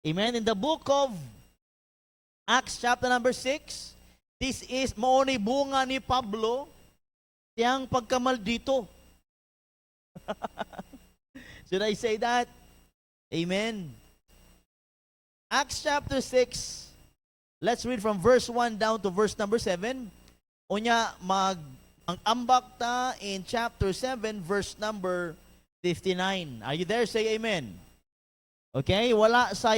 Amen. In the book of Acts chapter number 6, this is mauni bunga ni Pablo tiyang pagkamaldito. Should I say that? Amen. Acts chapter 6, let's read from verse 1 down to verse number 7. Unya, ang ambak ta in chapter 7, verse number 59. Are you there? Say amen. Okay? Wala sa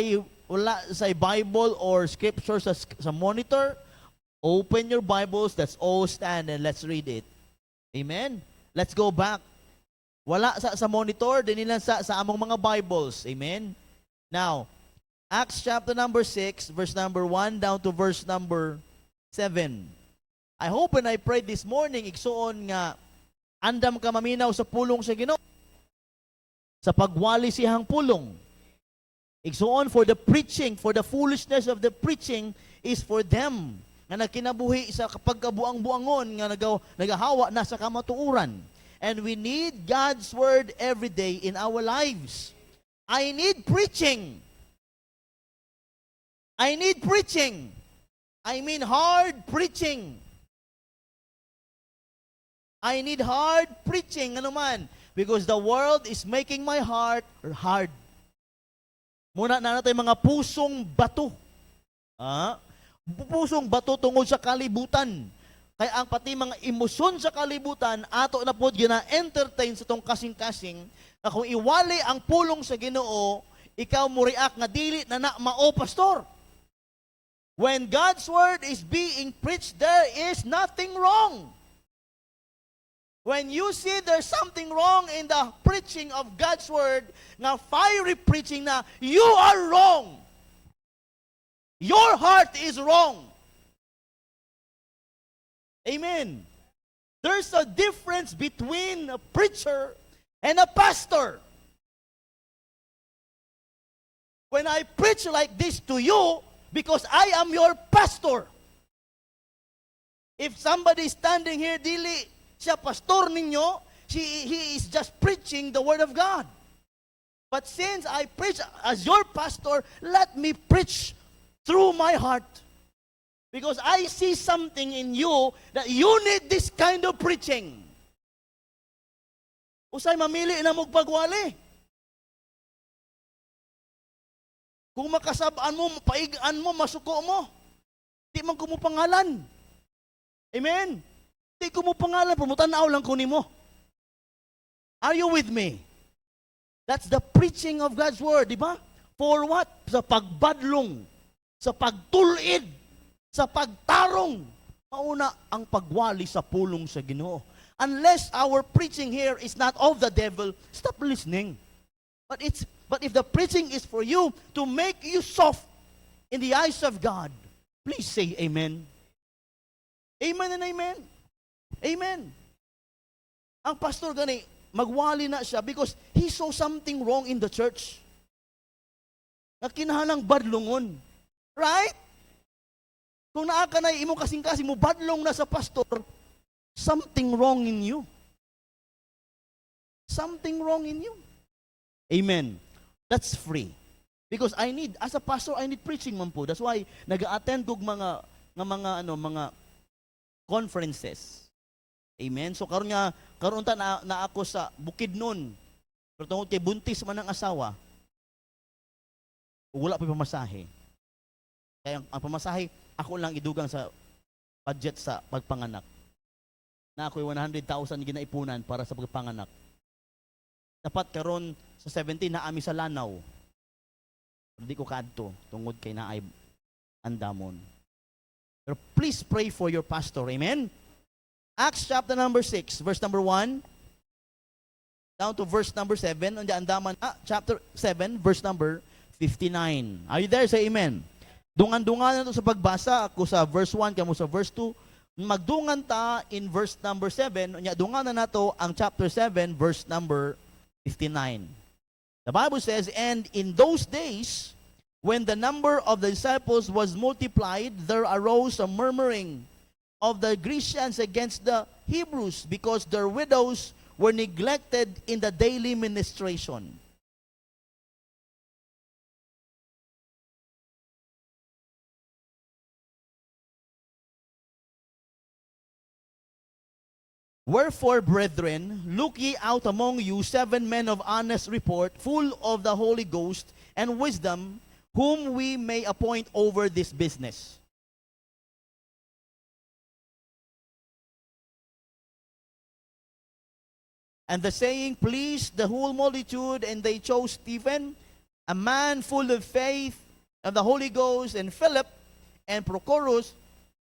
Bible or scripture sa monitor. Open your Bibles. Let's all stand and let's read it. Amen? Let's go back. Wala sa monitor, din nila sa among mga Bibles. Amen? Now, Acts chapter number 6, verse number 1 down to verse number 7. I hope and I pray this morning, igsuon nga, andam ka maminaw sa pulong sa Ginoo, sa pagwali siyang pulong. Igsuon for the preaching, for the foolishness of the preaching is for them nga nagkinabuhi sa pagkabuang-buangon nga nagahawa na sa kamatuuran. And we need God's word every day in our lives. I need preaching. I need preaching. I mean hard preaching. I need hard preaching, ano man, because the world is making my heart hard. Muna na natin mga pusong bato. Pusong bato tungod sa kalibutan. Kaya ang pati mga emosyon sa kalibutan, ato na po gina-entertain sa tong kasing-kasing, na kung iwali ang pulong sa Ginoo, ikaw mo react nga dili na mao, pastor. When God's word is being preached, there is nothing wrong. When you see there's something wrong in the preaching of God's word, nga fiery preaching na, you are wrong. Your heart is wrong. Amen. There's a difference between a preacher and a pastor. When I preach like this to you, because I am your pastor. If somebody standing here, dili siya pastor ninyo, he is just preaching the word of God. But since I preach as your pastor, let me preach through my heart. Because I see something in you that you need this kind of preaching. Usay mamili na magpagwali. Kung makasabaan mo, mapaigaan mo, masuko mo, di man ko mo pangalan. Amen? Di ko mo pangalan, pumutanaw lang ko nimo. Are you with me? That's the preaching of God's word, di ba? For what? Sa pagbadlong, sa pagtulid, sa pagtarong. Mauna ang pagwali sa pulong sa Ginoo. Unless our preaching here is not of the devil, stop listening. But if the preaching is for you to make you soft in the eyes of God, please say amen. Amen and amen. Amen. Ang pastor gani, magwali na siya because he saw something wrong in the church. Nakinahalang badlongon. Right? Kung naa ka na imo kasing-kasing mo, badlong na sa pastor, something wrong in you. Something wrong in you. Amen. That's free. Because as a pastor, I need preaching man po. That's why nag-attend kog mga conferences. Amen. So karon ta na ako sa Bukidnon. Pero tungod kay buntis man ang asawa, wala pa pamasahe. Kaya ang pamasahe, ako lang idugang sa budget sa pagpanganak. Na ako'y 100,000 ginaipunan para sa pagpanganak. Dapat karon sa 17 na ami sa Lanao. Hindi ko kadto tungod kay naay andamon. Pero please pray for your pastor. Amen? Acts chapter number 6, verse number 1, down to verse number 7. Andaman, chapter 7, verse number 59. Are you there? Say amen. Dungan-dungan na ito sa pagbasa. Ako sa verse 1, kamo sa verse 2. Magdungan ta in verse number 7. Dungan na nato ang chapter 7, verse number 59. The Bible says, and in those days, when the number of the disciples was multiplied, there arose a murmuring of the Grecians against the Hebrews because their widows were neglected in the daily ministration. Wherefore, brethren, look ye out among you 7 men of honest report, full of the Holy Ghost and wisdom, whom we may appoint over this business. And the saying pleased the whole multitude, and they chose Stephen, a man full of faith of the Holy Ghost, and Philip, and Prochorus,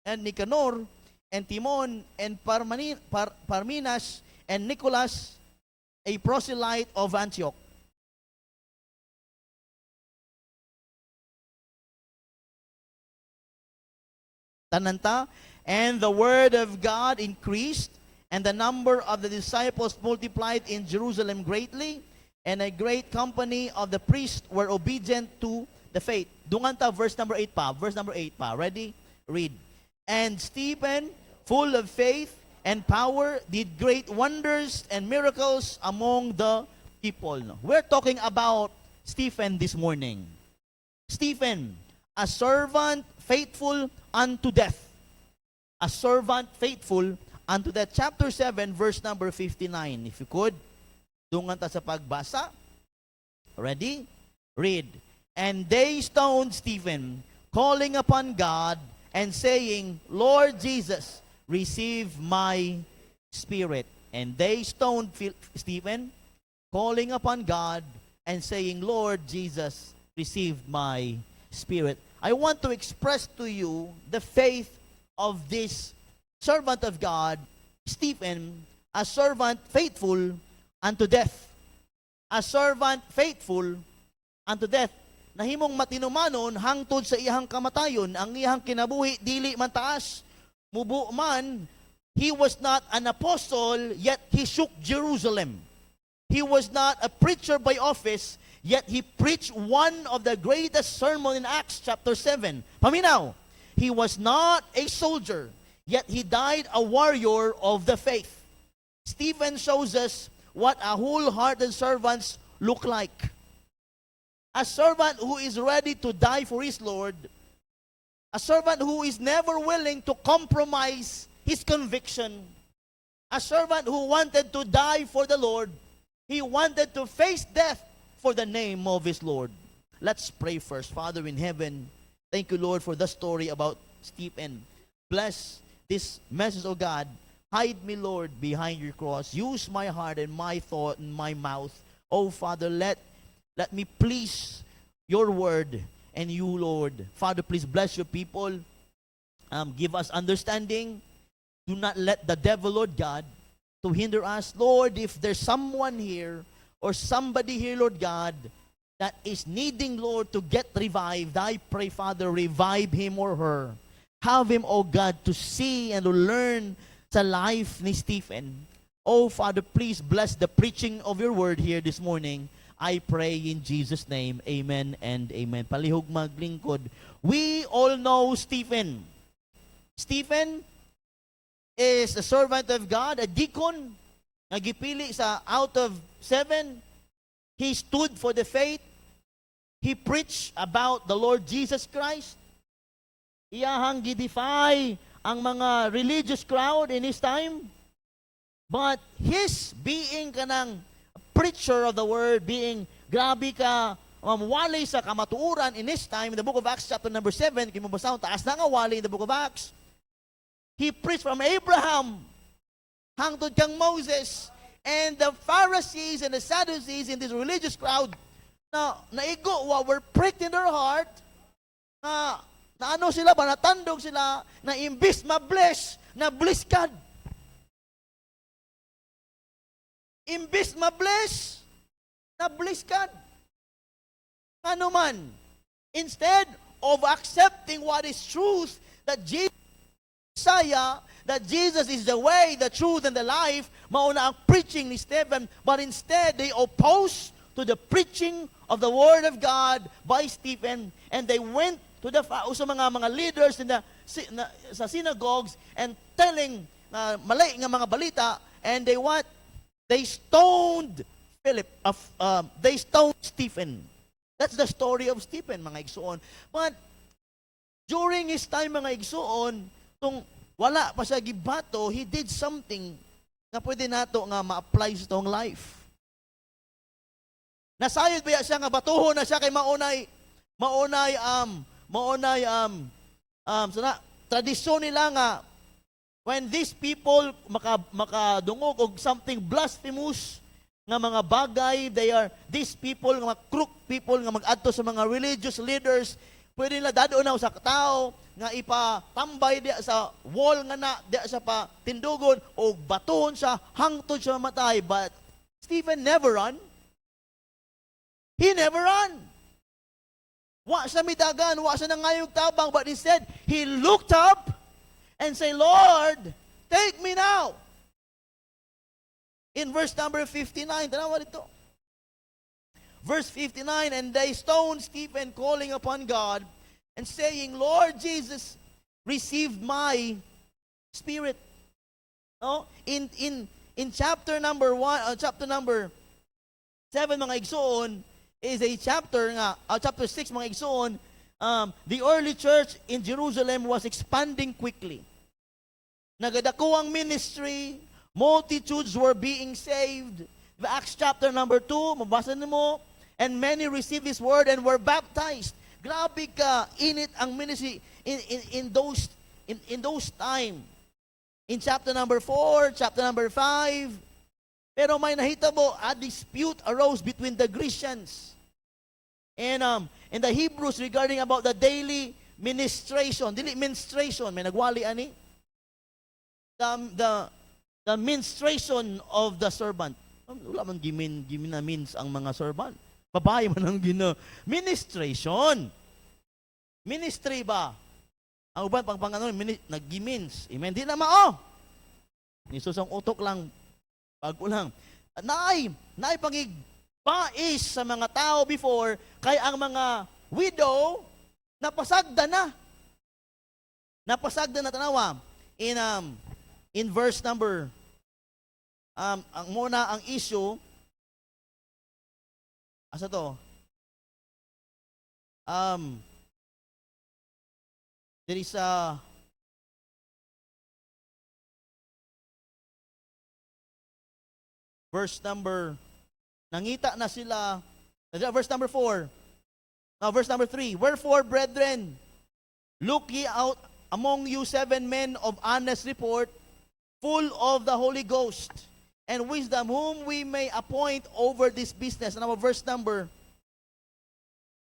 and Nicanor, and Timon, and Parmenas, and Nicholas, a proselyte of Antioch. Tananta, and the word of God increased, and the number of the disciples multiplied in Jerusalem greatly, and a great company of the priests were obedient to the faith. Dunganta, verse number 8 pa. Verse number 8 pa. Ready? Read. And Stephen, full of faith and power, did great wonders and miracles among the people. We're talking about Stephen this morning. Stephen, a servant faithful unto death. A servant faithful unto death. Chapter 7, verse number 59. If you could, dungan ta sa pagbasa. Ready? Read. And they stoned Stephen, calling upon God and saying, Lord Jesus, receive my spirit. And they stoned Stephen, calling upon God and saying, Lord Jesus, receive my spirit. I want to express to you the faith of this servant of God, Stephen, a servant faithful unto death. A servant faithful unto death. Nahimong matinumanon hangtod sa iyang kamatayon, ang iyang kinabuhi dili man taas, mubo man. He was not an apostle, yet he shook Jerusalem. He was not a preacher by office, yet he preached one of the greatest sermon in Acts chapter 7. Paminaw, he was not a soldier, yet he died a warrior of the faith. Stephen shows us what a wholehearted servants look like. A servant who is ready to die for his Lord. A servant who is never willing to compromise his conviction. A servant who wanted to die for the Lord. He wanted to face death for the name of his Lord. Let's pray first. Father in heaven, thank you, Lord, for the story about Stephen. Bless this message, O God. Hide me, Lord, behind your cross. Use my heart and my thought and my mouth. Oh, Father, let me please your word and you, Lord. Father, please bless your people. Give us understanding. Do not let the devil, Lord God, to hinder us. Lord, if there's someone here or somebody here, Lord God, that is needing, Lord, to get revived, I pray, Father, revive him or her. Have him, oh God, to see and to learn sa life ni Stephen. Oh, Father, please bless the preaching of your word here this morning. I pray in Jesus' name. Amen and amen. Palihog maglingkod. We all know Stephen. Stephen is a servant of God, a deacon, nagipili sa out of 7. He stood for the faith. He preached about the Lord Jesus Christ. Iyahang gidefy ang mga religious crowd in his time. But his being kanang preacher of the word, being grabe ka, wali sa kamatuuran in his time, in the book of Acts chapter number 7, kung mabasa taas na nga wali in the book of Acts. He preached from Abraham hangtod kang Moses, and the Pharisees and the Sadducees in this religious crowd na naigo were pricked in their heart na ano sila ba, natandog sila na imbis ma-bless, na bliskad. Imbis ma-bless, na bliskad. Ano man, instead of accepting what is truth, that Jesus Messiah, that Jesus is the way, the truth, and the life, mauna ang preaching ni Stephen, but instead they oppose to the preaching of the Word of God by Stephen, and they went to the sa mga leaders in the sa synagogues and telling mali nga mga balita, and they what? They stoned they stoned Stephen. That's the story of Stephen, mga igsuon. But during his time, mga igsuon, tung wala pa siya gibato, he did something nga pwede nato nga ma-apply sa tong life. Nasayod ba siya nga batuhon na siya kay tradisyon nila nga when these people makadungog og something blasphemous nga mga bagay, these people nga crook people nga mag-adto sa mga religious leaders, pwede nila dadon na sa tao nga ipatambay diya sa wall nga na diya sa patindugon o batuhon sa hangtod sa matay. But Stephen never run. He never run. Wa siya midagan, wa siya nangayog tabang, but instead, he looked up and said, Lord, take me now. In verse number 59, tanawa dito. Verse 59, and they stoned Stephen, calling upon God, and saying, Lord Jesus, receive my spirit. No? In chapter number 7, mga igsoon, is a chapter nga, chapter 6, mga igsoon, the early church in Jerusalem was expanding quickly. Nagadako ang ministry, multitudes were being saved. Acts chapter number 2, mabasa mo, and many received this word and were baptized. Grabe ka, init ang ministry in those time. In chapter number 4, chapter number 5, pero may nahitabo, a dispute arose between the Grecians and the Hebrews regarding about the daily ministration. Dili ministration, may nagwali ani. The ministration of the servant. Wala man gimina means ang mga servant. Babae man ang ministration. Ministry ba? Ang uban nag-means. Amen. Di na mao. Jesus ang utok lang. Bago lang. Naay pangigpais sa mga tao before, kay ang mga widow, napasagda na. Napasagda na tanawa. In verse number, ang muna ang issue, asa to? There is verse number, nangita na sila, verse number 4. Now, verse number 3. Wherefore, brethren, look ye out among you 7 men of honest report, full of the Holy Ghost and wisdom, whom we may appoint over this business. Now, verse number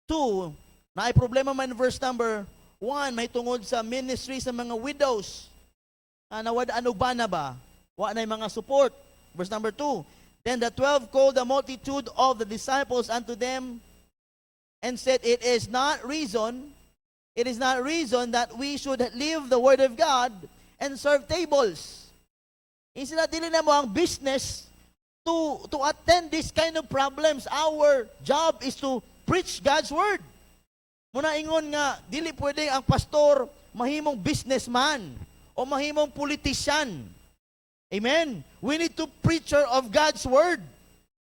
2, na ay problema man verse number 1, may tungod sa ministry sa mga widows. Nawad ano ba na ba? Wa na mga support. Verse number 2, then the 12 called the multitude of the disciples unto them and said, it is not reason that we should leave the word of God and serve tables. Sila dili na mo ang business to attend this kind of problems. Our job is to preach God's word. Muna ingon nga, dili pwede ang pastor mahimong businessman o mahimong politician. Amen? We need to preacher of God's word.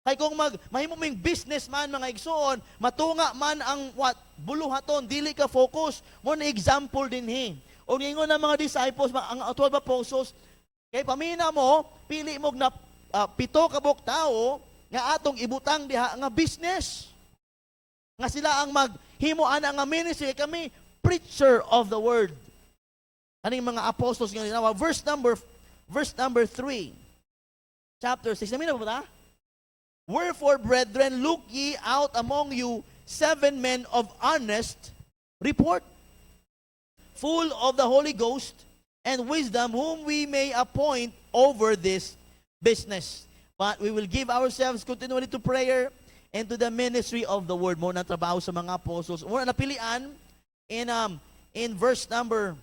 Kay kung mahimo ming businessman, mga igsoon, matunga man ang buluhaton, dili ka focus. Muna example din O ingon ng mga disciples, ang 12 apostles, kay pamina mo, pili mo na 7 kabuk tao nga atong ibutang diha nga business. Nga sila ang maghimuan nga ministry, kami preacher of the word. Kaning mga apostles nga ginawa. Verse number 3. Chapter 6. Namin na ba? Wherefore, brethren, look ye out among you 7 men of honest report, full of the Holy Ghost and wisdom, whom we may appoint over this business. But we will give ourselves continually to prayer and to the ministry of the word. Muna trabaho sa mga apostles. Muna napilian in verse number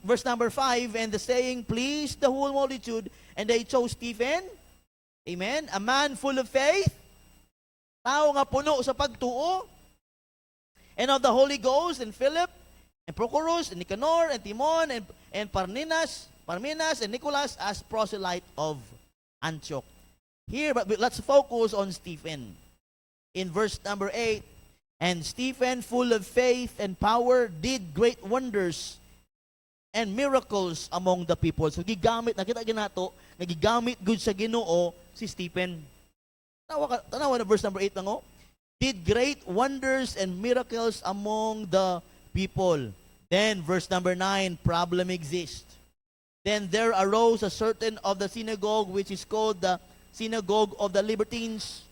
verse number 5, and the saying pleased the whole multitude, and they chose Stephen, amen, a man full of faith, tao nga puno sa pagtuo, and of the Holy Ghost, and Philip, and Prochorus, and Nicanor, and Timon, and Parmenas, and Nicholas as proselyte of Antioch. Here, but let's focus on Stephen. In verse number 8, and Stephen, full of faith and power, did great wonders and miracles among the people. So gigamit, nakita ginato, nagigamit good sa Ginoo si Stephen. Tanawa na verse number 8 lang, did great wonders and miracles among the people. Then verse number 9, problem exists. Then there arose a certain of the synagogue, which is called the synagogue of the Libertines,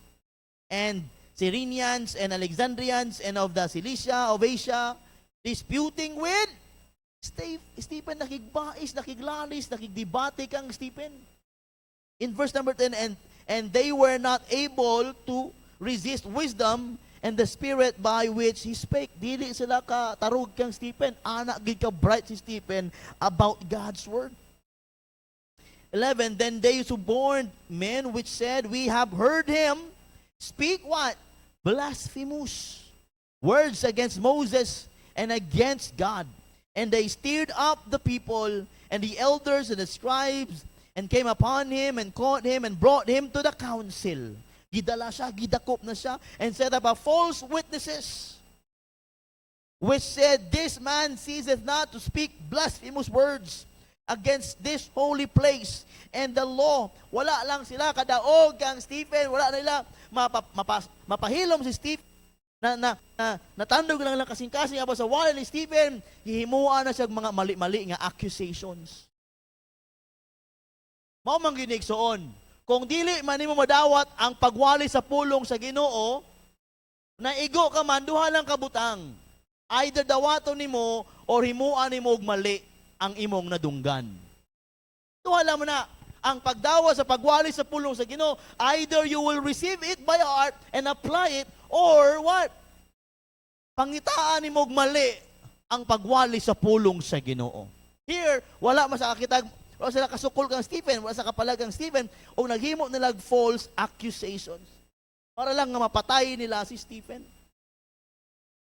and Cyrenians and Alexandrians, and of the Cilicia of Asia, disputing with Stephen. Nakigbais, nakiglalis, nakigdebate kang Stephen. In verse number 10, and they were not able to resist wisdom and the spirit by which he spake. Dili sila ka tarug kang Stephen. Anak gid ka bright si Stephen about God's word. 11, then they suborned men which said, we have heard him speak what? Blasphemous words against Moses and against God. And they stirred up the people and the elders and the scribes, and came upon him and caught him and brought him to the council. Gidala siya, gidakop na siya, and set up a false witnesses, which said, this man ceaseth not to speak blasphemous words against this holy place and the law. Wala lang sila kadaog kang Stephen, wala nila mapahilom si Stephen, natandog lang kasing-kasing aba sa wala ni Stephen, hihimuan na siya mga mali-mali nga accusations. Mao man giniksoon, kung dili man nimo madawat ang pagwali sa pulong sa Ginoo, naigo ka man duha lang kabutang, either dawaton nimo or himuan nimo og mali ang imong nadunggan. Duha lang mo na, ang pagdawa sa pagwali sa pulong sa Ginoo, either you will receive it by heart and apply it, or what? Pangitaan nimo og mali ang pagwali sa pulong sa Ginoo. Here, wala masakakita, wala sila kasukol kang Stephen, wala sa kapalag kang Stephen, o naghimo nila false accusations para lang nga mapatay nila si Stephen.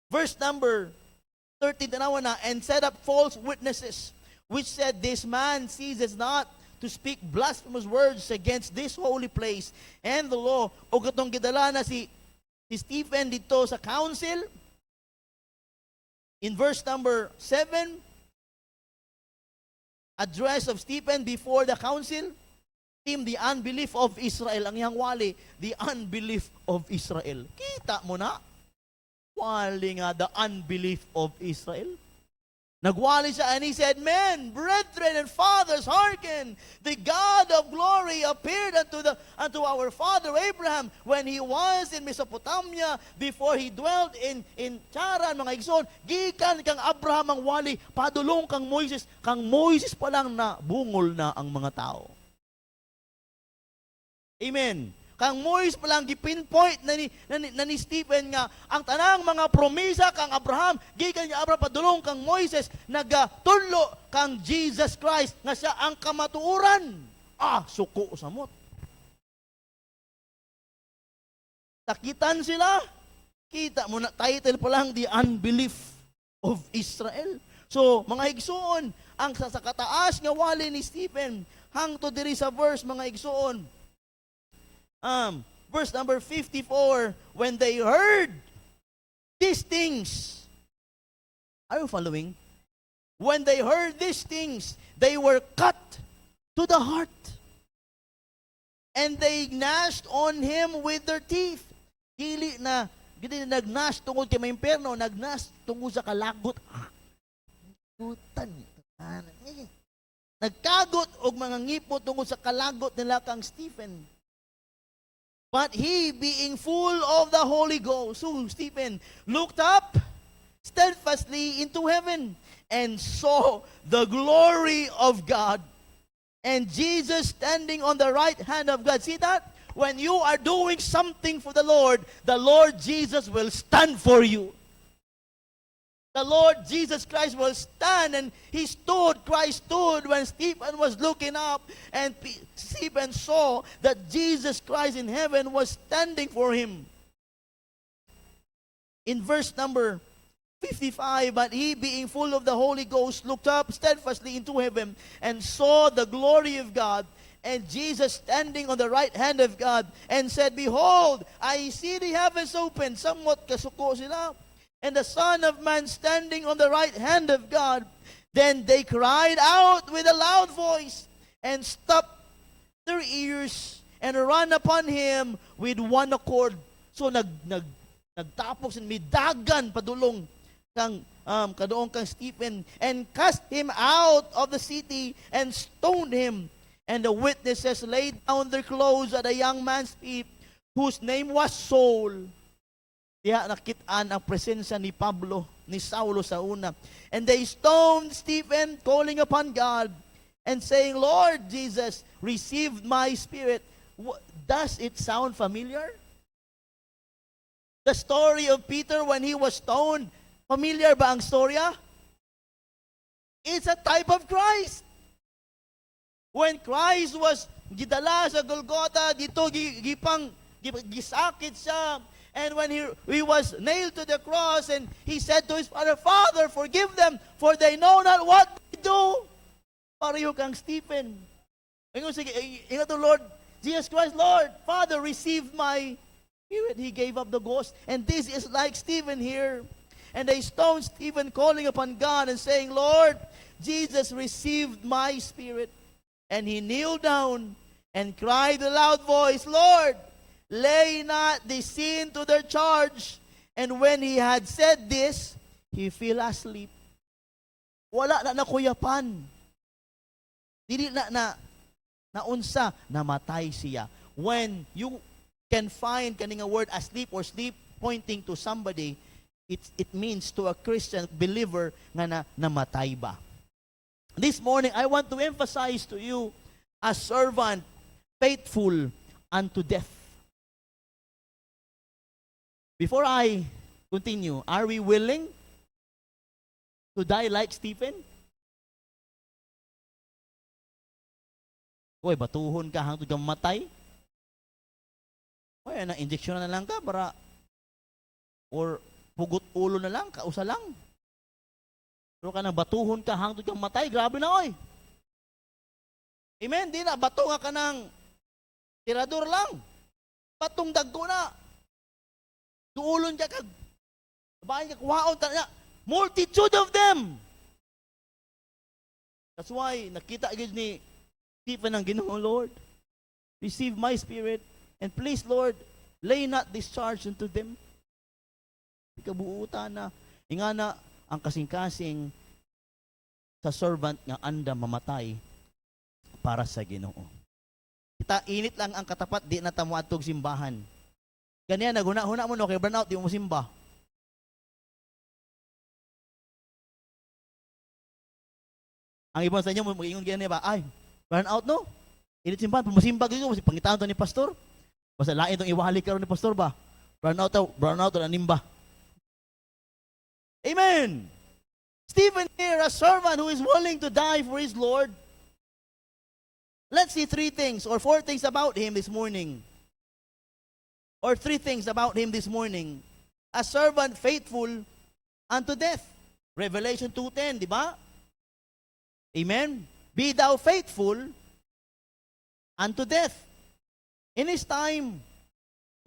Verse number 13, tanawa na, and set up false witnesses, which said, this man ceases not to speak blasphemous words against this holy place and the law. O katong gidala na si Stephen dito sa council. In verse number 7, address of Stephen before the council, team the unbelief of Israel. Ang iyang wali, the unbelief of Israel. Kita mo na, wali nga the unbelief of Israel. Nagwali siya, and he said, men, brethren, and fathers, hearken. The God of glory appeared unto our father Abraham when he was in Mesopotamia, before he dwelt in Charan. Mga igsoon, gikan kang Abraham ang wali, padulong kang Moises pa lang na bungol na ang mga tao. Amen. Kang Moises pa lang gipinpoint na ni Stephen nga ang tanang mga promesa kang Abraham, gikan ni Abraham padulong kang Moises, nagatudlo kang Jesus Christ nga siya ang kamatuoran. Suko samot. Takitan sila. Kita mo na, title pa lang, the unbelief of Israel. So, mga igsoon, ang sa kataas nga wali ni Stephen, hangtod diri sa verse, mga igsoon, verse number 54, when they heard these things, are you following? When they heard these things, they were cut to the heart, and they gnashed on him with their teeth. Gili na nagnash tungod kay may imperno, nagnash tungod sa kalagot. Nagkagot og mga ngipo tungod sa kalagot nila kang Stephen. But he, being full of the Holy Ghost, so Stephen looked up steadfastly into heaven and saw the glory of God and Jesus standing on the right hand of God. See that? When you are doing something for the Lord Jesus will stand for you. The Lord Jesus Christ will stand, and Christ stood when Stephen was looking up, and Stephen saw that Jesus Christ in heaven was standing for him. In verse number 55, but he, being full of the Holy Ghost, looked up steadfastly into heaven and saw the glory of God and Jesus standing on the right hand of God, and said, behold, I see the heavens open. Somewhat kasuko sila. and the Son of Man standing on the right hand of God. Then they cried out with a loud voice and stopped their ears and ran upon him with one accord. So nagtapos and midagan padulong kang kadoong kang Stephen and cast him out of the city and stoned him. And the witnesses laid down their clothes at a young man's feet, whose name was Saul. Diha nakitaan ang presensya ni Pablo, ni Saulo sa una. And they stoned Stephen, calling upon God and saying, Lord Jesus, receive my spirit. Does it sound familiar? The story of Peter when he was stoned, familiar ba ang storya? It's a type of Christ. When Christ was gidala sa Golgotha, dito gisakit siya. And when he was nailed to the cross and he said to his Father, Father, forgive them, for they know not what they do. Pareho kang Stephen. Ingat to Lord Jesus Christ, Lord, Father, receive my spirit. He gave up the ghost. And this is like Stephen here. And they stoned Stephen, calling upon God and saying, Lord, Jesus received my spirit. And he kneeled down and cried with a loud voice, Lord, lay not this sin to their charge. And when he had said this, he fell asleep. Wala na nakuyapan. Dili na naunsa, namatay siya. When you can find kaning a word asleep or sleep pointing to somebody, it means to a Christian believer nga namatay ba. This morning, I want to emphasize to you a servant faithful unto death. Before I continue, are we willing to die like Stephen? Uy, batuhon ka hangtod kang matay? Uy, na-injection na lang ka para or pugot ulo na lang, kausa lang. Pero ka na batuhon ka hangtod kang matay, grabe na oy. Amen, di na, bato nga ka ng tirador lang. Batong dagko na. Duulon ka kag, bahay ka kuhaon, multitude of them. That's why, nakita agad ni Stephen ang Ginoong, Lord, receive my spirit, and please, Lord, lay not this charge unto them. Ikabuutan na, ingana, ang kasing-kasing sa servant nga anda mamatay para sa Ginoo. Kita init lang ang katapat, di na tamo adtog simbahan. Ganyan naguna-huna mo no kay burnout di mo simba. Ang ibang sa inyo mag-ingon ganyan ba? Ay, burnout no? Init simbahan, pumasimba gyud mo si pangitaan to ni pastor. Basta lain tong iwali karon ni pastor ba? Burnout na nimba. Amen. Stephen here, a servant who is willing to die for his Lord. Let's see 3 things or 4 things about him this morning. Or 3 things about him this morning. A servant faithful unto death. Revelation 2:10, di ba? Amen. Be thou faithful unto death. In his time,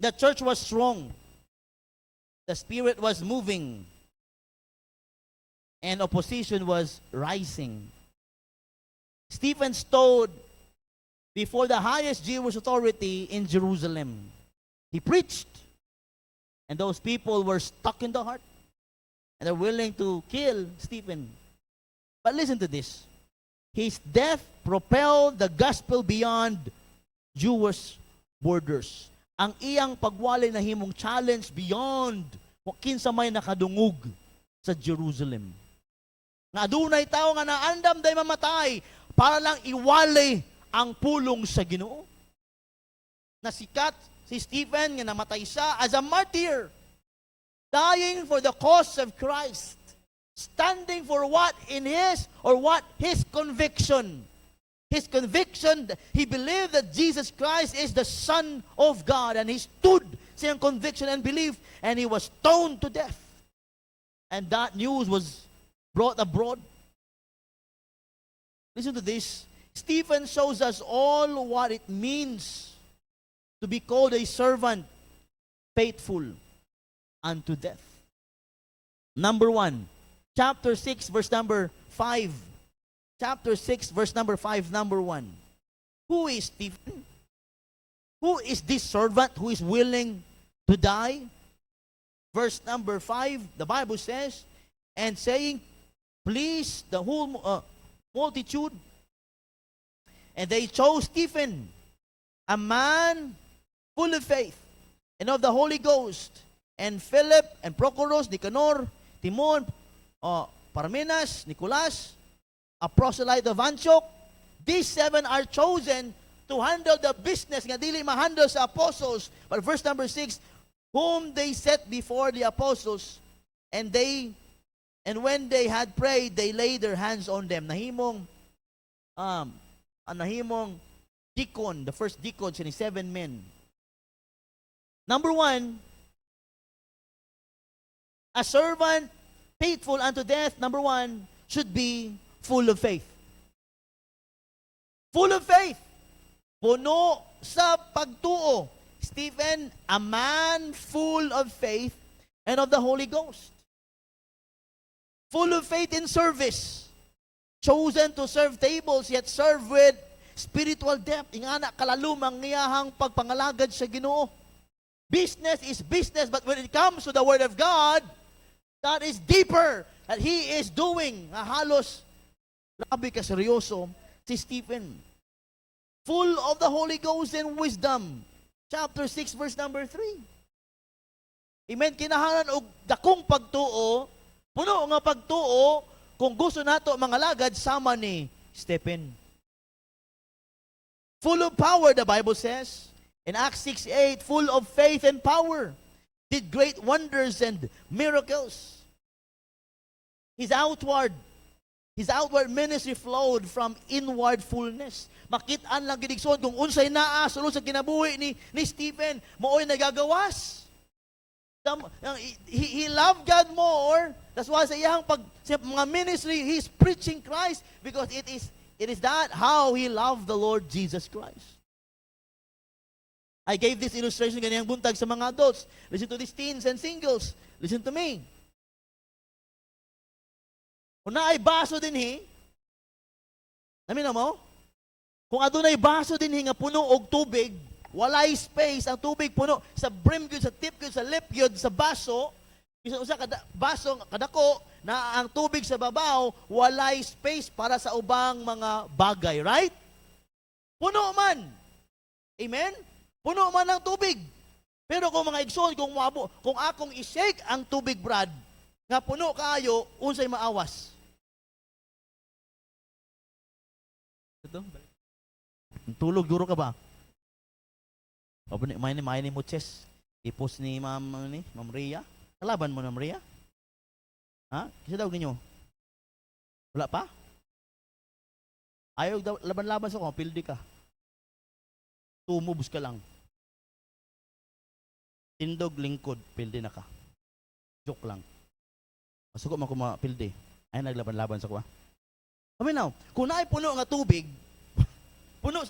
the church was strong. The Spirit was moving. And opposition was rising. Stephen stood before the highest Jewish authority in Jerusalem. He preached, and those people were stuck in the heart, and they're willing to kill Stephen. But listen to this. His death propelled the gospel beyond Jewish borders. Ang iyang pagwali na himong challenge beyond kinsa may nakadungog sa Jerusalem. Nga adunay tao nga naandam day mamatay para lang iwali ang pulong sa Ginoo. Nasikat si Stephen nga namatay siya as a martyr, dying for the cause of Christ, standing for what in his conviction. His conviction, he believed that Jesus Christ is the Son of God, and he stood sa iyang conviction and belief, and he was stoned to death. And that news was brought abroad. Listen to this. Stephen shows us all what it means to be called a servant faithful unto death. Number 1. Chapter 6, verse number 5. Chapter 6, verse number 5, number 1. Who is Stephen? Who is this servant who is willing to die? Verse number 5, the Bible says, and saying, please the whole multitude. And they chose Stephen, a man full of faith and of the Holy Ghost, and Philip, and Prochorus, Nicanor, Timon, Parmenas, Nicolas, a proselyte of Antioch. These 7 are chosen to handle the business nga dili ma-handle sa apostles. But verse number 6, whom they set before the apostles, and when they had prayed, they laid their hands on them. Nahimong deacon, the first deacon, siya ni 7 men. Number 1, a servant faithful unto death, number 1, should be full of faith. Full of faith. Puno sa pagtuo. Stephen, a man full of faith and of the Holy Ghost. Full of faith in service. Chosen to serve tables, yet serve with spiritual depth. Ingana kalalum ang iyahang pagpangalagad sa Ginoo. Business is business, but when it comes to the Word of God, that is deeper that He is doing. Halos, grabe ka seryoso si Stephen. Full of the Holy Ghost and wisdom. Chapter 6, verse number 3. Amen. Kinahanglan og dakong pagtuo, puno nga pagtuo, kung gusto nato mga lagad, sama ni Stephen. Full of power, the Bible says. In Acts 6:8, full of faith and power, did great wonders and miracles. His outward ministry flowed from inward fullness. Makit-an lang gidigsoon kung unsay naa sulod sa kinabuhi ni Stephen, mooy nagagawas. He loved God more. That's why sa iyang mga ministry, he's preaching Christ because it is that how he loved the Lord Jesus Christ. I gave this illustration ganiyang buntag sa mga adults. Listen to these teens and singles. Listen to me. Kung naay baso dinhi, naminaw mo? Kung adunay baso dinhi nga puno og tubig, walay space, ang tubig puno sa brim gyud, sa tip gyud, sa lip gyud, sa baso, bisan usa kada baso kadako na ang tubig sa babaw, walay space para sa ubang mga bagay, right? Puno man. Amen? Puno man ang tubig. Pero kung mga igsoon, kung akong i-shake ang tubig, Brad, nga puno kaayo, unsay maawas? Ito? Tulog, duro ka ba? Mainin mo chess. Ipos ni Ma'am Rhea. Kalaban mo na, Ma'am Rhea? Ha? Kasi daw ganyo. Wala pa? Ayaw laban-laban sa ko, pildi ka. 2 moves ka lang. Tindog, lingkod, pildi na ka. Joke lang. Masuko man ko mapildi. Ay naglaban-laban sa kuha. Kami now, kung naay puno nga tubig, puno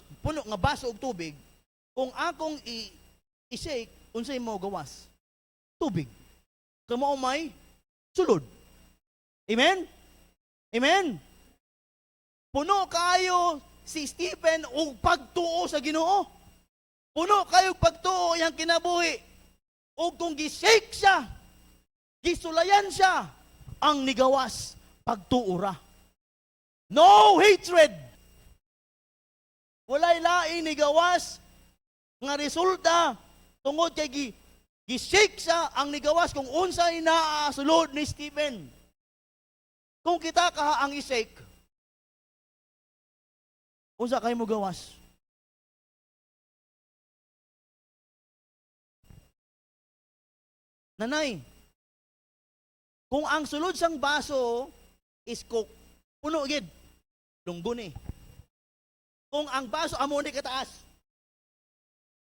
nga baso og tubig, kung akong i-shake, unsay mo gawas? Tubig. Kamo may sulod. Amen? Amen? Puno kayo si Stephen og pagtuo sa Ginoo. Puno kayo pagtuo iyang kinabuhi. O kung gishake siya, gisulayan siya, ang nigawas, pagtuura. No hatred. Walay laing nigawas, nga resulta, tungod kay gishake siya, ang nigawas kung unsay naasulod ni Stephen. Kung kita ka ang ishake, unsa kayo mo gawas? Nanay, kung ang sulod sang baso is coke, puno gid, lunggo ni. Kung ang baso amo ni kataas,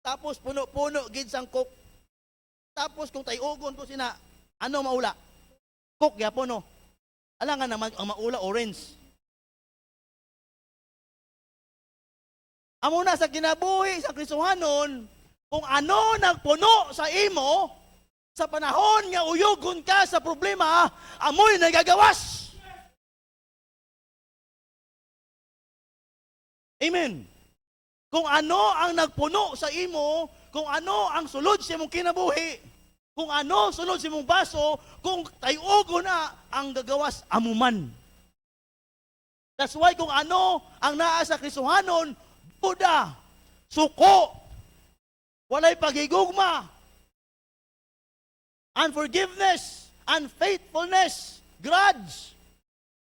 tapos puno-puno gid sang coke, tapos kung tayugon ko sina, ano maula? Coke yapon no. Alangan naman ang maula orange. Amo na sa kinabuhi sa Kristohanon, kung ano nagpuno sa imo, Sa panahon nga uyogon ka sa problema, amoy nagagawas. Amen. Kung ano ang nagpuno sa imo, kung ano ang sulod sa imong kinabuhi, kung ano sulod sa imong baso, kung tayugo na ang gagawas amuman. That's why kung ano ang naa sa Kristohanon, duda, suko, walay paghigugma, unforgiveness, unfaithfulness, grudge.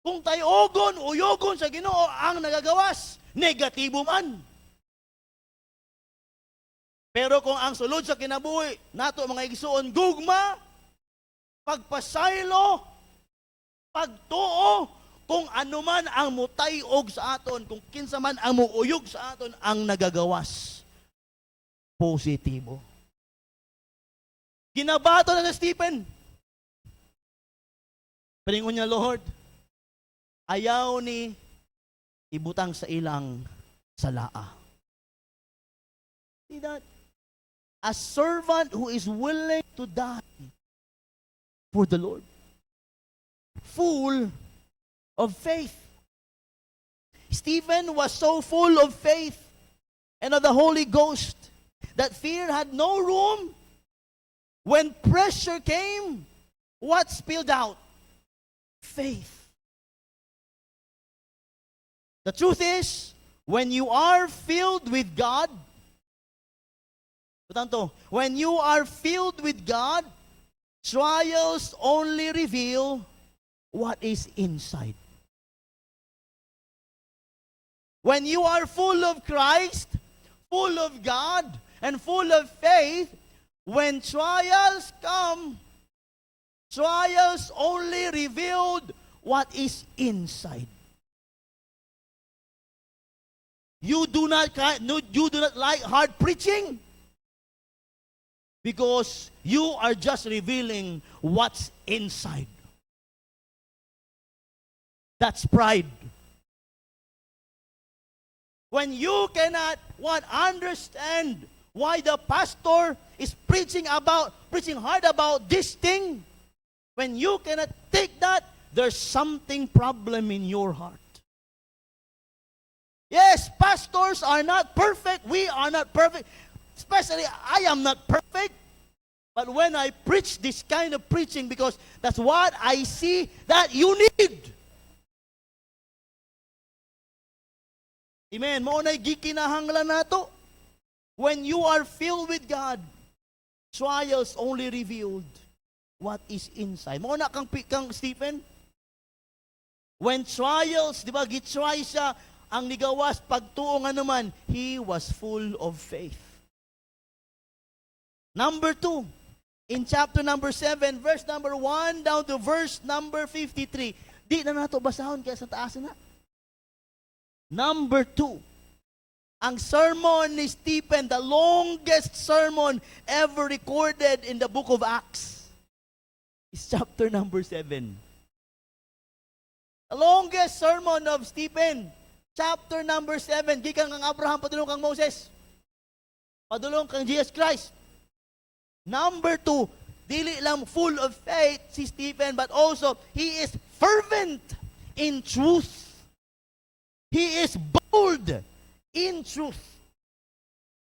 Kung tayugon, uyogon sa Ginoo ang nagagawas, negatibo man. Pero kung ang sulod sa kinabuhi, nato mga igsuon, gugma, pagpasaylo, pagtuo, kung ano man ang mutayog sa aton, kung kinsa man ang muuyog sa aton, ang nagagawas. Positibo. Ginabato na Stephen. Paringon niya, Lord, ayaw ni ibutang sa ilang salaa. See that? A servant who is willing to die for the Lord. Full of faith. Stephen was so full of faith and of the Holy Ghost that fear had no room. When pressure came, what spilled out? Faith. The truth is, when you are filled with God, when you are filled with God, trials only reveal what is inside. When you are full of Christ, full of God, and full of faith, when trials come, trials only revealed what is inside. You do not like hard preaching because you are just revealing what's inside. That's pride. When you cannot understand why the pastor is preaching hard about this thing, when you cannot take that, there's something problem in your heart. Yes, pastors are not perfect. We are not perfect. Especially, I am not perfect. But when I preach this kind of preaching, because that's what I see that you need. Amen. Maunay gikinahanglan nato. When you are filled with God, trials only revealed what is inside. Mauna kang Stephen. When trials, di ba, gitry siya, ang nigawas, pagtuo nga naman, he was full of faith. Number 2, in chapter number 7, verse number 1 down to verse number 53. Di na nato basahon kaya sa taas na. Number 2, ang sermon ni Stephen, the longest sermon ever recorded in the book of Acts, is chapter number 7. The longest sermon of Stephen, chapter number 7, gikan kang Abraham, padulong kang Moses, padulong kang Jesus Christ. Number 2, dili lang full of faith si Stephen, but also he is fervent in truth. He is bold in truth.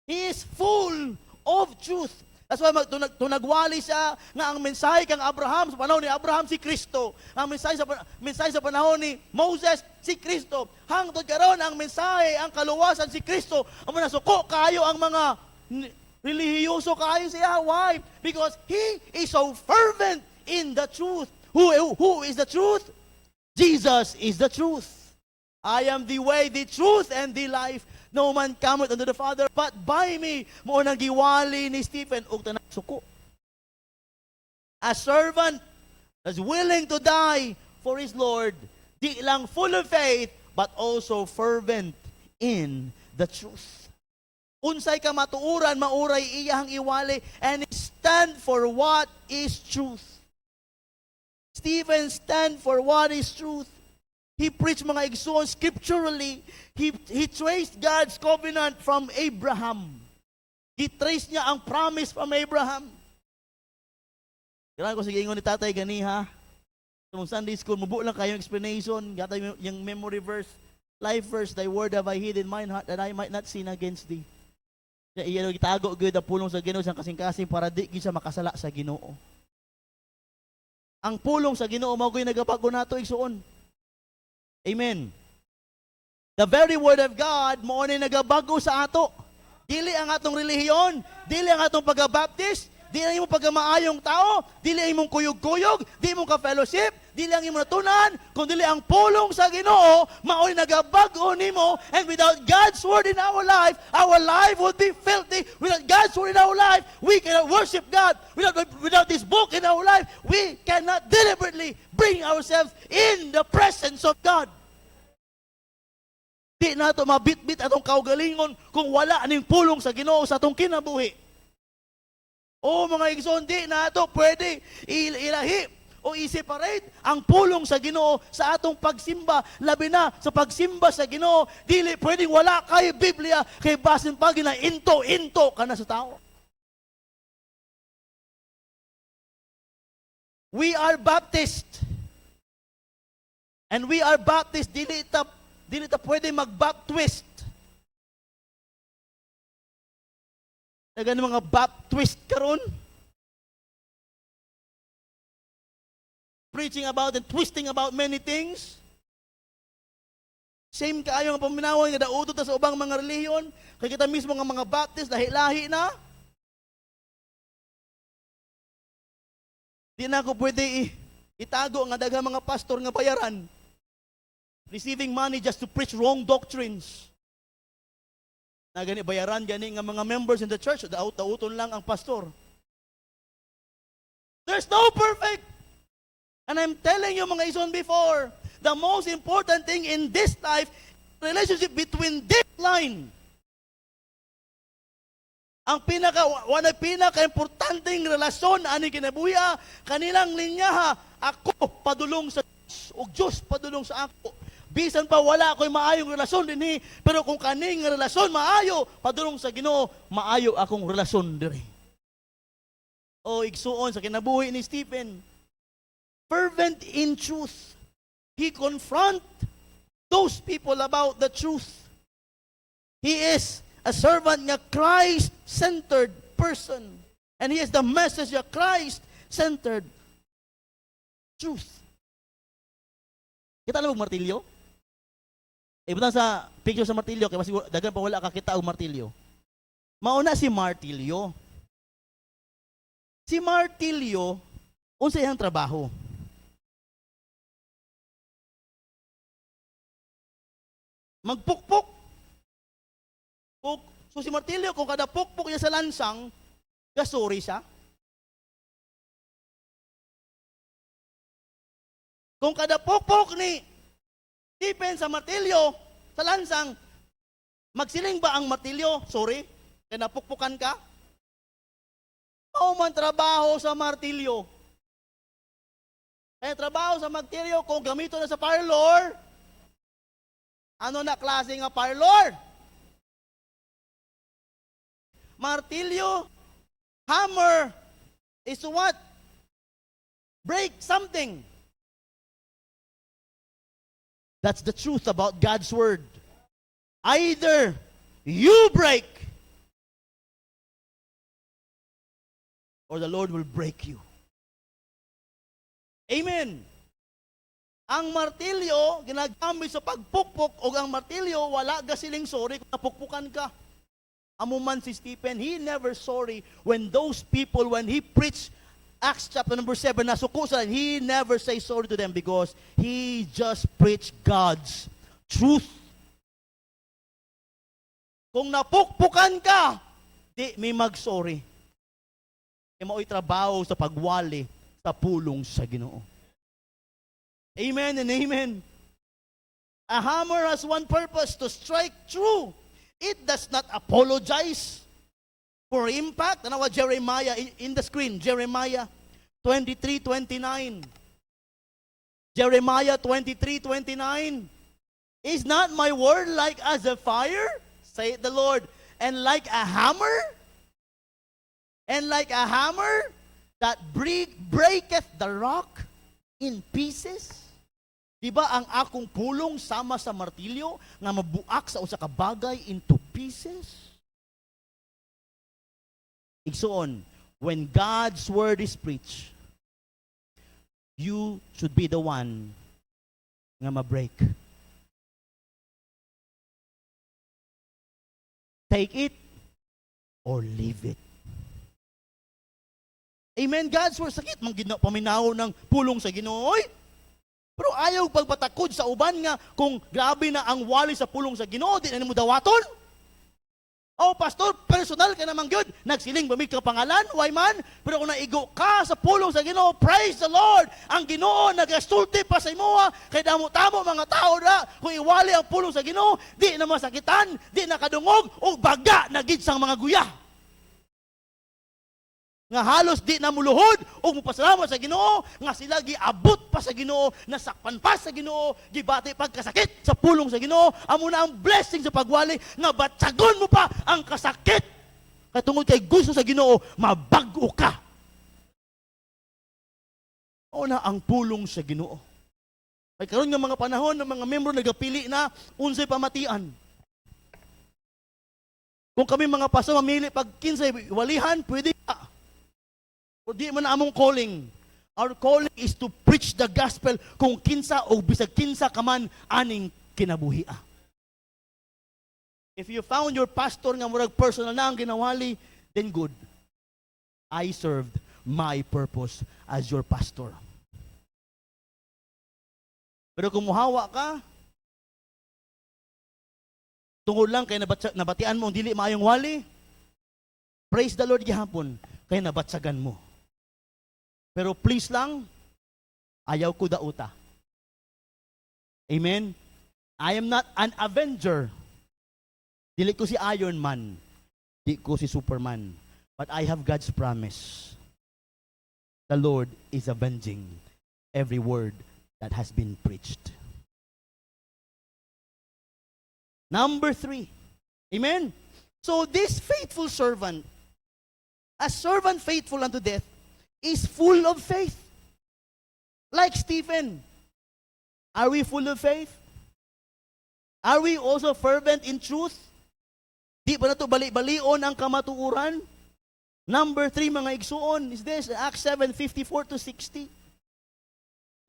He is full of truth. That's why tunagwali siya nga ang mensahe kang Abraham, sa panahon ni Abraham si Kristo. Ang mensahe sa panahon ni Moses si Kristo. Hangtod karon ang mensahe, ang kaluwasan si Kristo. Ang manasuko kayo ang mga relihiyoso kayo siya. Why? Because he is so fervent in the truth. Who is the truth? Jesus is the truth. I am the way, the truth, and the life. No man cometh unto the Father but by me. Mo nang giwali ni Stephen og tanang suko. A servant that's willing to die for his Lord, di lang full of faith, but also fervent in the truth. Unsay ka matuuran, mauray iyang iwali, and stand for what is truth. Stephen stand for what is truth. He preached mga igsoon scripturally. He traced God's covenant from Abraham. He traced niya ang promise from Abraham. Kailangan ko sige ingon ni tatay gani ha. Sa Sunday school, mubo lang kayo explanation, gata yung memory verse, life verse, thy word have I hid in mine heart that I might not sin against thee. Kaya iyan itago gyud ang pulong sa Ginoo sa kasing-kasing para di gyud sa makasala sa Ginoo. Ang pulong sa Ginoo mao gyud nagabago nato igsuon. Amen. The very word of God mao ni nagabago sa ato. Dili ang atong relihiyon, dili ang atong pagka-baptist, dili ang imong pagkamaayong tao, dili ang imong kuyog-kuyog, dili imong ka-fellowship, dili ang imong natunan, kundi ang pulong sa Ginoo mao'y nagabago nimo. And without God's word in our life would be filthy. Without God's word in our life, we cannot worship God. Without this book in our life, we cannot deliberately bring ourselves in the presence of God. Di na ito mabit-bit atong kaugalingon kung wala aning pulong sa Ginoo sa atong kinabuhi. O mga igsoon, di na ito pwede ilahi o i-separate ang pulong sa Ginoo sa atong pagsimba. Labi na sa pagsimba sa Ginoo, dili pwedeng wala kay Biblia, kay basin pa gina into ka na sa tao. We are Baptist. And we are Baptist, dili ta pwede mag-baptist. Nagano mga baptist karon? Preaching about and twisting about many things. Same kaayo nga paminawan nga dauto ta sa ubang mga relihiyon, kay kita mismo nga mga baptist lahi-lahi na. Di na ko pwede itago nga daghang mga pastor nga bayaran, receiving money just to preach wrong doctrines. Na gani bayaran gani nga mga members in the church, dauton lang ang pastor. There's no perfect. And I'm telling you mga ison before, the most important thing in this life, relationship between this line. Ang pinaka-importanting relasyon ani kinabuhi kanilang linya ha, ako padulong sa Diyos, o Diyos padulong sa ako. Bisan pa wala ako'y maayong relasyon dinhi, pero kung kaning relasyon maayo, padulong sa Ginoo, maayo akong relasyon diri. O igsuon sa kinabuhi ni Stephen, fervent in truth. He confront those people about the truth. He is a servant nga Christ-centered person. And he is the message nga Christ-centered truth. Kita na martilyo? Ibutan sa picture sa martilyo, kaya mas dagan pa wala kakita og martilyo. Mauna si martilyo. Si martilyo, unsa iyang trabaho? Magpukpok. So si martilyo, kung kada pukpok niya sa lansang, gasuri siya. Kung kada pukpok ni Stephen sa martilyo, sa lansang, magsiling ba ang martilyo? Sorry, kaya napukpukan ka? O man trabaho sa martilyo. Kaya trabaho sa martilyo, kung gamito na sa parlor, ano na klase nga parlor? Martilyo, hammer, is what? Break something. That's the truth about God's word. Either you break, or the Lord will break you. Amen. Ang martilyo, ginagamit sa pagpukpok, o ang martilyo, wala gasiling sorry kung napukpukan ka. Amuman si Stephen, he never sorry when those people, when he preached Acts chapter number 7, nasuko sa he never say sorry to them because he just preached God's truth. Kung napukpukan ka, di may mag-sorry. E mao'y trabaho sa pagwali sa pulong sa Ginoo. Amen and amen. A hammer has one purpose, to strike true. It does not apologize for impact. Ano what Jeremiah in the screen? Jeremiah 23:29. Jeremiah 23:29. Is not my word like as a fire, saith the Lord, and like a hammer? And like a hammer, that breaketh the rock in pieces. Diba ang akong pulong sama sa martilyo nga mabuak sa usa ka bagay into pieces? Igsoon, when God's word is preached, you should be the one nga ma-break. Take it or leave it. Amen. God's word, sakit mang paminaw ng pulong sa Ginoo. Oy! Pero ayaw pagpatakod sa uban nga kung grabe na ang wali sa pulong sa Ginoo, di na mo dawaton. Oh, pastor, personal ka naman gyud. Nagsiling bamig ka pangalan, why man? Pero kung naigo ka sa pulong sa Ginoo, praise the Lord. Ang Ginoo nagasulti pa sa imoha, kay damo-tamo mga tao na kung iwali ang pulong sa Ginoo, di na masakitan, di na kadungog, o baga na gid sang mga guya. Nga halos di na muluhod o mupasalamat sa Ginoo, nga sila giabot pa sa Ginoo, nasakpan pa sa Ginoo, gibati pagkasakit sa pulong sa Ginoo, amo na ang blessing sa pagwali, nga batsagon mo pa ang kasakit. Katungod kay gusto sa Ginoo, mabag-o ka. O na ang pulong sa Ginoo. Ay karon nga mga panahon ng mga membro nagapili na unsay pamatian. Kung kami mga pastor mamili pag 15 walihan, pwede ka. O di man among calling. Our calling is to preach the gospel kung kinsa o bisag kinsa ka man aning kinabuhia. If you found your pastor nga murag personal na ang ginawali, then good. I served my purpose as your pastor. Pero kung muhawa ka, tungod lang kay nabatian mo ang dili maayong wali, praise the Lord gihapon kay nabatsagan mo. Pero please lang, ayaw ko dauta. Amen? I am not an avenger. Dili ko si Iron Man. Di ko si Superman. But I have God's promise. The Lord is avenging every word that has been preached. Number 3. Amen? So this faithful servant, a servant faithful unto death, is full of faith. Like Stephen. Are we full of faith? Are we also fervent in truth? Di ba na ito bali-balion ang kamatuuran? Number 3, mga igsuon, is this, Acts 7:54-60.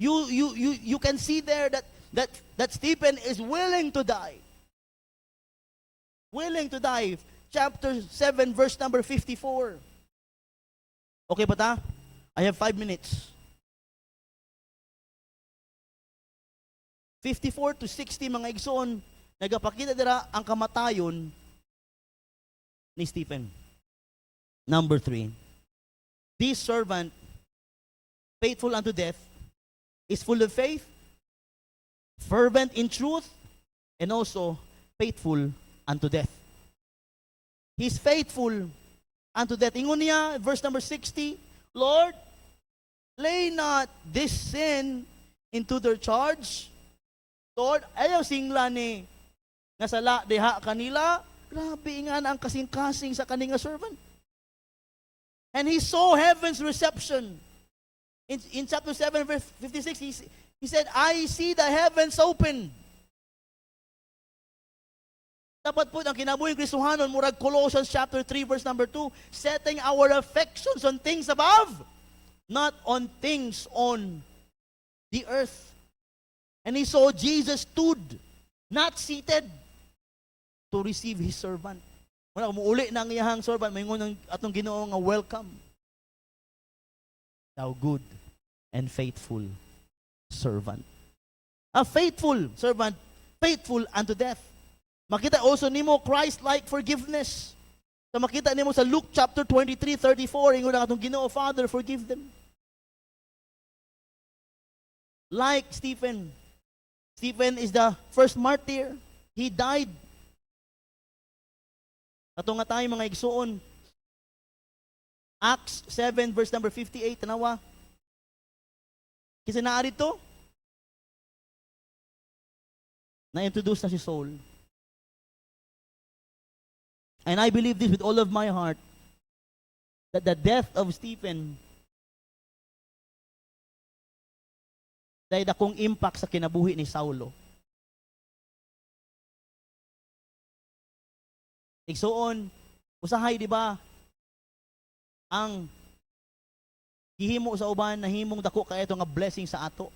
You can see there that Stephen is willing to die. Willing to die. Chapter 7, verse number 54. Okay pa ta? I have 5 minutes. 54-60 mga igsoon, nagapakita dira ang kamatayon ni Stephen. Number 3. This servant, faithful unto death, is full of faith, fervent in truth, and also faithful unto death. He's faithful unto death. Ingon niya, verse number 60, Lord, lay not this sin into their charge. Lord, ayaw singla ni nasala deha kanila. Grabe nga na ang kasing-kasing sa kaninga servant. And he saw heaven's reception. In chapter 7, verse 56, he said, I see the heavens open. Dapat po ang kinabuhing Kristohanon, murag Colossians chapter 3 verse number 2, setting our affections on things above, not on things on the earth. And he saw Jesus stood, not seated, to receive his servant. Muna umuuli na ang iyahang servant, mayingon atong Ginoo nga welcome. Thou good and faithful servant. A faithful servant, faithful unto death. Makita also nimo Christ-like forgiveness. So makita nimo sa Luke chapter 23:34, ingon ang atong Ginoo, Father, forgive them. Like Stephen. Stephen is the first martyr. He died. Ato nga tayo mga igsuon. Acts 7 verse number 58, tanawa. Kasi naari to. Na-introduce na si Saul. And I believe this with all of my heart, that the death of Stephen dahil dakong impact sa kinabuhi ni Saulo. Igsuon, usahay di ba ang gihimo sa uban na himong dako kayo nga blessing sa ato.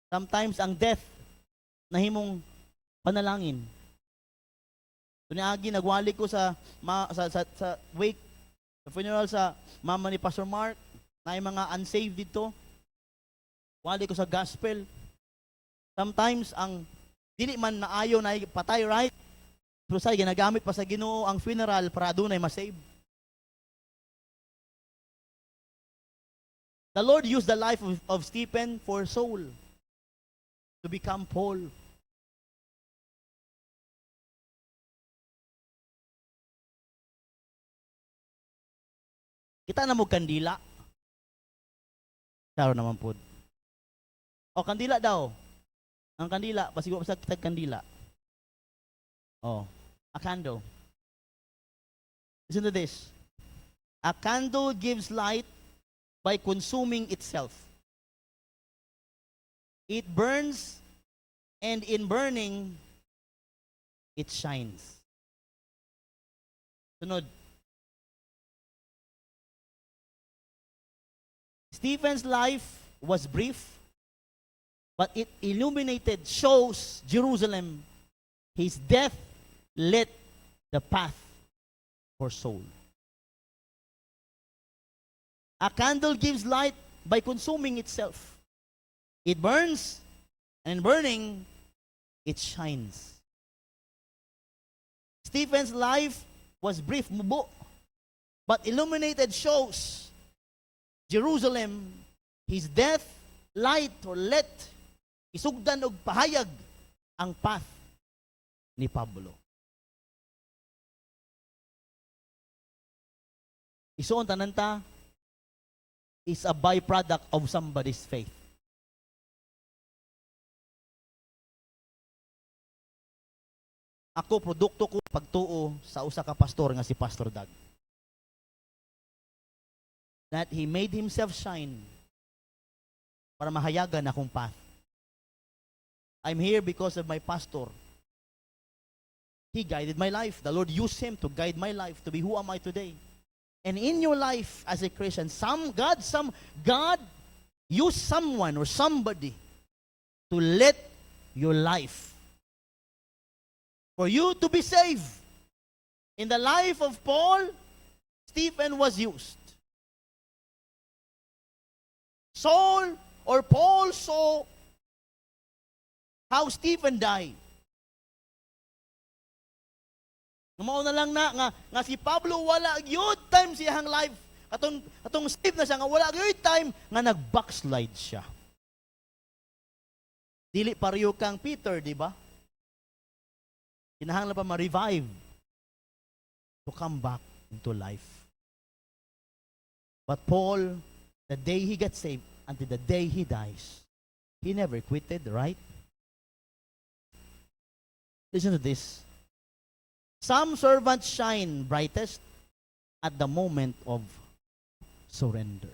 Sometimes ang death na himong panalangin. Tuniagi nagwali ko sa wake, sa funeral sa mama ni Pastor Mark, na yung mga unsaved dito. Wali ko sa gospel. Sometimes ang dili man maayo na patay, right? Pero sa ginagamit pa sa Ginoo ang funeral para adunay ma-save. The Lord used the life of Stephen for Saul to become Paul. Kita na mo kandila. Klaro naman po. O, kandila daw. Ang kandila, pasigo sa kitag kandila. Oh, a candle. Listen to this. A candle gives light by consuming itself. It burns, and in burning, it shines. Sunod. Stephen's life was brief, but it illuminated, shows Jerusalem. His death lit the path for Saul. A candle gives light by consuming itself. It burns, and in burning, it shines. Stephen's life was brief, mubo, but illuminated, shows Jerusalem. His death light or let isugdan og pahayag ang path ni Pablo. Isuon tananta is a byproduct of somebody's faith. Ako produkto ko pagtuo sa usa ka pastor nga si Pastor Doug. That he made himself shine para mahayagan akong path. I'm here because of my pastor. He guided my life. The Lord used him to guide my life to be who am I today. And in your life as a Christian, God used someone or somebody to let your life for you to be saved. In the life of Paul, Stephen was used. Saul or Paul saw how Stephen died. Mao na lang nga si Pablo wala gyud time siyang life. Atong Steve na siya nga wala gyud time nga nag-backslide siya. Dili pareho kang Peter, di ba? Kinahanglan pa ma-revive to come back into life. But Paul, the day he got saved until the day he dies, he never quitted, right? Listen to this. Some servants shine brightest at the moment of surrender.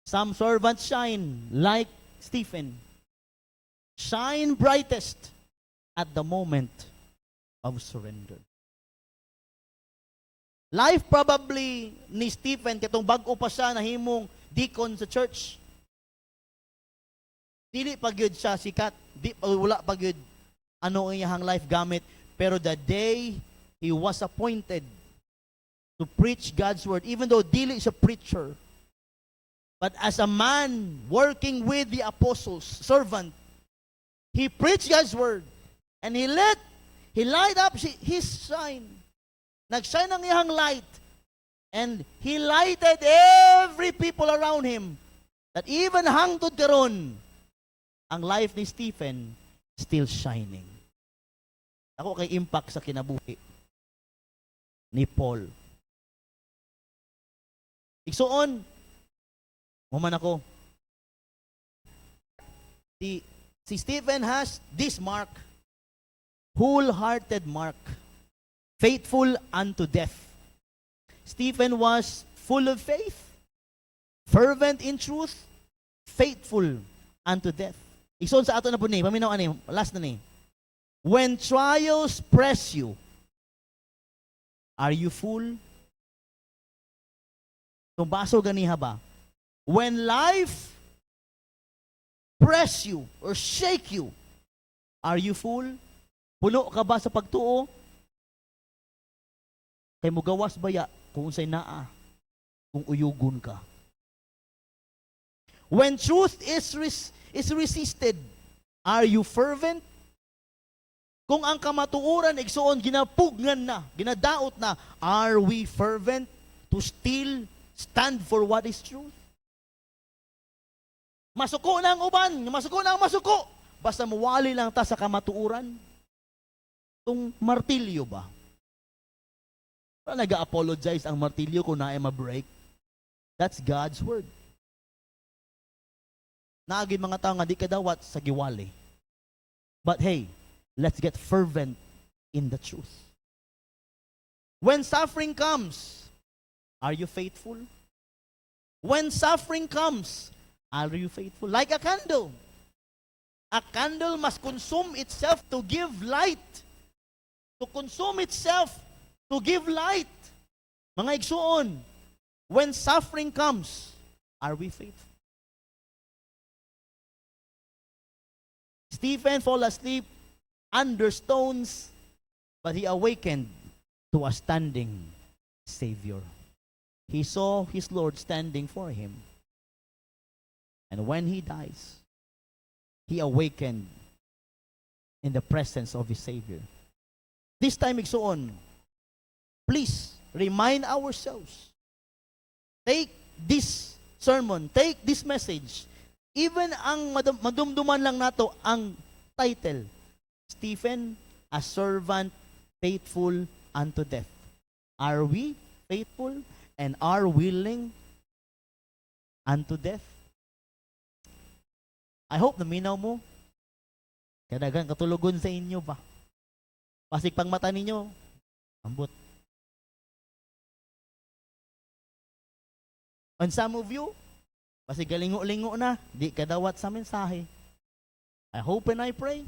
Some servants shine like Stephen. Shine brightest at the moment of surrender. Life probably ni Stephen katong bag-o pa siya nahimong deacon sa church. Dili pa gyud siya sikat, wala pa gyud ano ang iyang life gamit, pero the day he was appointed to preach God's word, even though dili siya preacher, but as a man working with the apostles, servant, he preached God's word, and he light up his shine. Nag-shine ang iyang light, and he lighted every people around him, that even hangtod karon, ang life ni Stephen still shining. Ako kay impact sa kinabuhi ni Paul. Igsuon, muman ako. Si Stephen has this mark, wholehearted mark, faithful unto death. Stephen was full of faith, fervent in truth, faithful unto death. Ison sa ato na po ni, paminaw ani, last na ni. When trials press you, are you full? Tumbaso ganiha ba? When life press you or shake you, are you full? Puno ka ba sa pagtuo? Kay mo gawas baya kung unsay naa, kung uyugon ka. When truth is resisted, are you fervent? Kung ang kamatuoran igsuon ginapugnan na, ginadaot na, are we fervent to still stand for what is truth? Masuko na ang uban, masuko na ang masuko. Basta muwali lang ta sa kamatuoran. Itong martilyo ba? Para nag-apologize ang martilyo kung na ay ma-break. That's God's word. Naagin mga tao nga di kadawat sa giwali. But hey, let's get fervent in the truth. When suffering comes, are you faithful? When suffering comes, are you faithful? Like a candle. A candle must consume itself to give light. To consume itself to give light. Mga igsuon, when suffering comes, are we faithful? Stephen fall asleep under stones, but he awakened to a standing Savior. He saw his Lord standing for him. And when he dies, he awakened in the presence of his Savior. This time, igsuon, please remind ourselves. Take this sermon, take this message. Even ang madumduman lang nato ang title, Stephen, a servant faithful unto death. Are we faithful and are willing unto death? I hope naminaw mo. Kadagan katulugon sa inyo ba? Pasig pang mata ninyo, ambot. And some of you, pasig galingo-lingo na, di kadawat sa mensahe. I hope and I pray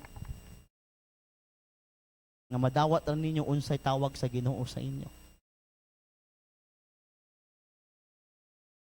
nga madawat rin ninyo unsay tawag sa Ginoo sa inyo.